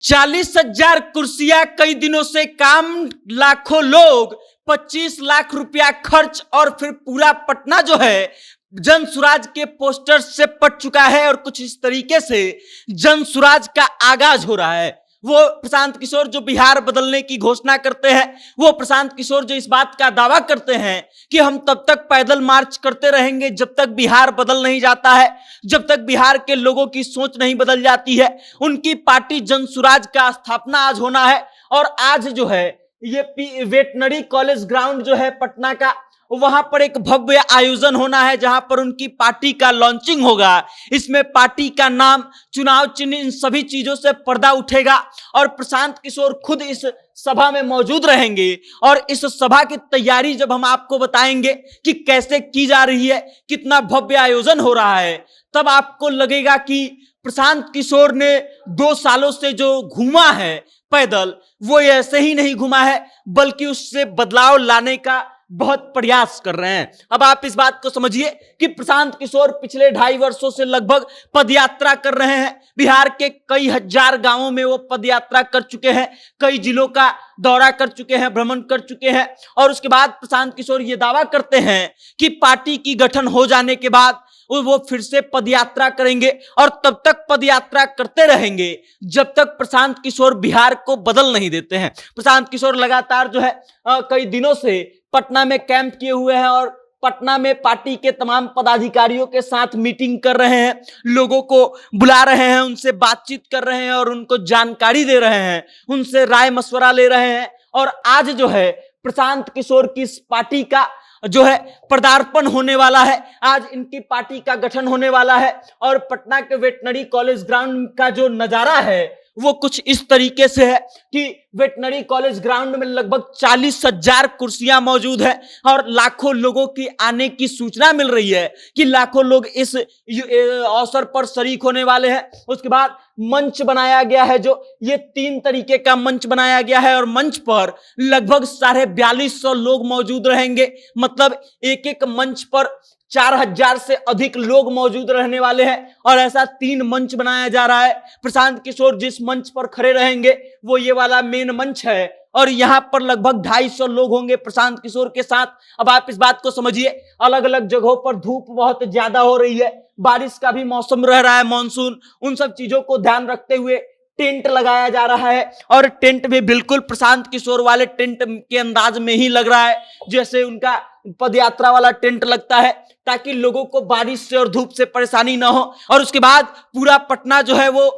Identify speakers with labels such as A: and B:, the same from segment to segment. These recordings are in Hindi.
A: 40,000 कुर्सियां, कई दिनों से काम, लाखों लोग, 25 लाख रुपया खर्च और फिर पूरा पटना जो है जन सुराज के पोस्टर से पट चुका है और कुछ इस तरीके से जन सुराज का आगाज हो रहा है। वो प्रशांत किशोर जो बिहार बदलने की घोषणा करते हैं, वो प्रशांत किशोर जो इस बात का दावा करते हैं कि हम तब तक पैदल मार्च करते रहेंगे जब तक बिहार बदल नहीं जाता है, जब तक बिहार के लोगों की सोच नहीं बदल जाती है। उनकी पार्टी जन सुराज का स्थापना आज होना है और आज जो है ये वेटनरी कॉलेज ग्राउंड जो है पटना का, वहां पर एक भव्य आयोजन होना है जहां पर उनकी पार्टी का लॉन्चिंग होगा। इसमें पार्टी का नाम, चुनाव चिन्ह, इन सभी चीजों से पर्दा उठेगा और प्रशांत किशोर खुद इस सभा में मौजूद रहेंगे और इस सभा की तैयारी जब हम आपको बताएंगे कि कैसे की जा रही है, कितना भव्य आयोजन हो रहा है, तब आपको लगेगा कि प्रशांत किशोर ने 2 सालों से जो घूमा है पैदल, वो ऐसे ही नहीं घूमा है बल्कि उससे बदलाव लाने का बहुत प्रयास कर रहे हैं। अब आप इस बात को समझिए कि प्रशांत किशोर पिछले 2.5 वर्षों से लगभग पदयात्रा कर रहे हैं। बिहार के कई हजार गांवों में वो पदयात्रा कर चुके हैं, कई जिलों का दौरा कर चुके हैं, भ्रमण कर चुके हैं और उसके बाद प्रशांत किशोर ये दावा करते हैं कि पार्टी की गठन हो जाने के बाद वो फिर से पदयात्रा करेंगे और तब तक पदयात्रा करते रहेंगे जब तक प्रशांत किशोर बिहार को बदल नहीं देते हैं। प्रशांत किशोर लगातार जो है कई दिनों से पटना में कैंप किए हुए हैं और पटना में पार्टी के तमाम पदाधिकारियों के साथ मीटिंग कर रहे हैं, लोगों को बुला रहे हैं, उनसे बातचीत कर रहे हैं और उनको जानकारी दे रहे हैं, उनसे राय मशवरा ले रहे हैं। और आज जो है प्रशांत किशोर की इस पार्टी का जो है पदार्पण होने वाला है, आज इनकी पार्टी का गठन होने वाला है और पटना के वेटनरी कॉलेज ग्राउंड का जो नजारा है वो कुछ इस तरीके से है कि वेटनरी कॉलेज ग्राउंड में लगभग 40,000 कुर्सियां मौजूद है और लाखों लोगों की आने की सूचना मिल रही है कि लाखों लोग इस अवसर पर शरीक होने वाले हैं। उसके बाद मंच बनाया गया है, जो ये 3 तरीके का मंच बनाया गया है और मंच पर लगभग 4,250 लोग मौजूद रहेंगे। मतलब एक एक मंच पर 4,000 से अधिक लोग मौजूद रहने वाले हैं और ऐसा 3 मंच बनाया जा रहा है। प्रशांत किशोर जिस मंच पर खड़े रहेंगे वो ये वाला मेन मंच है और यहां पर लगभग 250 लोग होंगे प्रशांत किशोर के साथ। अब आप इस बात को समझिए, अलग अलग जगहों पर धूप बहुत ज्यादा हो रही है, बारिश का भी मौसम रह रहा है, मानसून, उन सब चीजों को ध्यान रखते हुए टेंट लगाया जा रहा है और टेंट भी बिल्कुल प्रशांत किशोर वाले टेंट के अंदाज में ही लग रहा है जैसे उनका पदयात्रा वाला टेंट लगता है, ताकि लोगों को बारिश से और धूप से परेशानी ना हो। और उसके बाद पूरा पटना जो है वो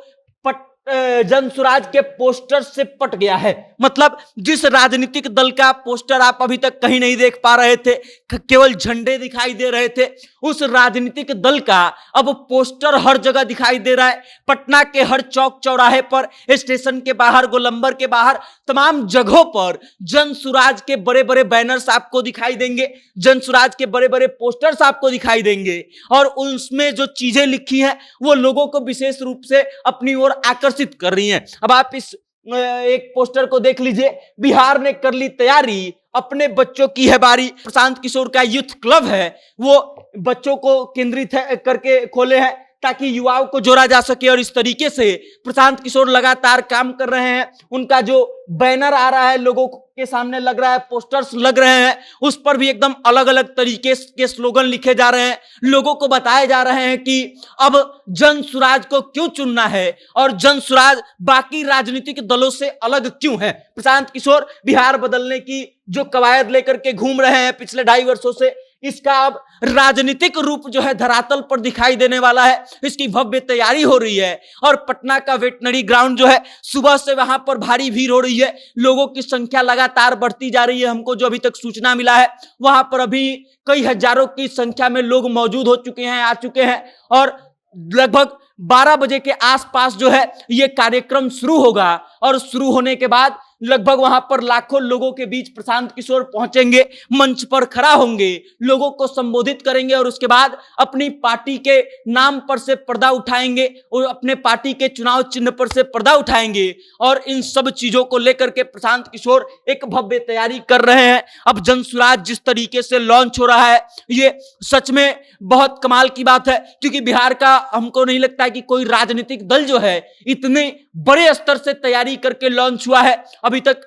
A: जन सुराज के पोस्टर से पट गया है। मतलब जिस राजनीतिक दल का पोस्टर आप अभी तक कहीं नहीं देख पा रहे थे, केवल झंडे दिखाई दे रहे थे, उस राजनीतिक दल का अब पोस्टर हर जगह दिखाई दे रहा है। पटना के हर चौक चौराहे पर, स्टेशन के बाहर, गोलंबर के बाहर, तमाम जगहों पर जन सुराज के बड़े बड़े बैनर्स आपको दिखाई देंगे, जन सुराज के बड़े बड़े पोस्टर्स आपको दिखाई देंगे और उसमें जो चीजें लिखी हैं वो लोगों को विशेष रूप से अपनी ओर आकर्षित कर रही हैं। अब आप इस एक पोस्टर को देख लीजिए, बिहार ने कर ली तैयारी, अपने बच्चों की है बारी। प्रशांत किशोर का यूथ क्लब है, वो बच्चों को केंद्रित करके खोले हैं ताकि युवाओं को जोड़ा जा सके और इस तरीके से प्रशांत किशोर लगातार काम कर रहे हैं। उनका जो बैनर आ रहा है, लोगों के सामने लग रहा है, पोस्टर्स लग रहे हैं, उस पर भी एकदम अलग अलग तरीके के स्लोगन लिखे जा रहे हैं। लोगों को बताए जा रहे हैं कि अब जन सुराज को क्यों चुनना है और जन सुराज बाकी राजनीतिक दलों से अलग क्यों है। प्रशांत किशोर बिहार बदलने की जो कवायद लेकर के घूम रहे हैं पिछले 2.5 वर्षों से, इसका अब राजनीतिक रूप जो है धरातल पर दिखाई देने वाला है। इसकी भव्य तैयारी हो रही है और पटना का वेटनरी ग्राउंड जो है, सुबह से वहां पर भारी भीड़ हो रही है, लोगों की संख्या लगातार बढ़ती जा रही है। हमको जो अभी तक सूचना मिला है वहां पर अभी कई हजारों की संख्या में लोग मौजूद हो चुके हैं, आ चुके हैं और लगभग 12 बजे के आसपास जो है ये कार्यक्रम शुरू होगा और शुरू होने के बाद लगभग वहां पर लाखों लोगों के बीच प्रशांत किशोर पहुंचेंगे, मंच पर खड़ा होंगे, लोगों को संबोधित करेंगे और उसके बाद अपनी पार्टी के नाम पर से पर्दा उठाएंगे और अपने पार्टी के चुनाव चिन्ह पर से पर्दा उठाएंगे और इन सब चीजों को लेकर के प्रशांत किशोर एक भव्य तैयारी कर रहे हैं। अब जनसुराज जिस तरीके से लॉन्च हो रहा है, ये सच में बहुत कमाल की बात है, क्योंकि बिहार का हमको नहीं लगता है कि कोई राजनीतिक दल जो है इतने बड़े स्तर से तैयारी करके लॉन्च हुआ है। अभी तक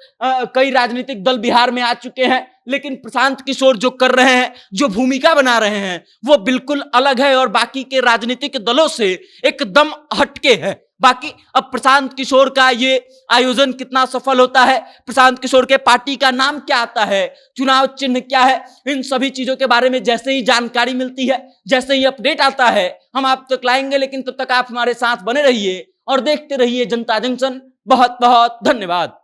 A: कई राजनीतिक दल बिहार में आ चुके हैं, लेकिन प्रशांत किशोर जो कर रहे हैं, जो भूमिका बना रहे हैं, वो बिल्कुल अलग है और बाकी के राजनीतिक दलों से एकदम हटके है। बाकी अब प्रशांत किशोर का ये आयोजन कितना सफल होता है, प्रशांत किशोर के पार्टी का नाम क्या आता है, चुनाव चिन्ह क्या है, इन सभी चीजों के बारे में जैसे ही जानकारी मिलती है, जैसे ही अपडेट आता है, हम आप तक लाएंगे। लेकिन तब तक आप हमारे साथ बने रहिए और देखते रहिए जनता जंक्शन। बहुत बहुत धन्यवाद।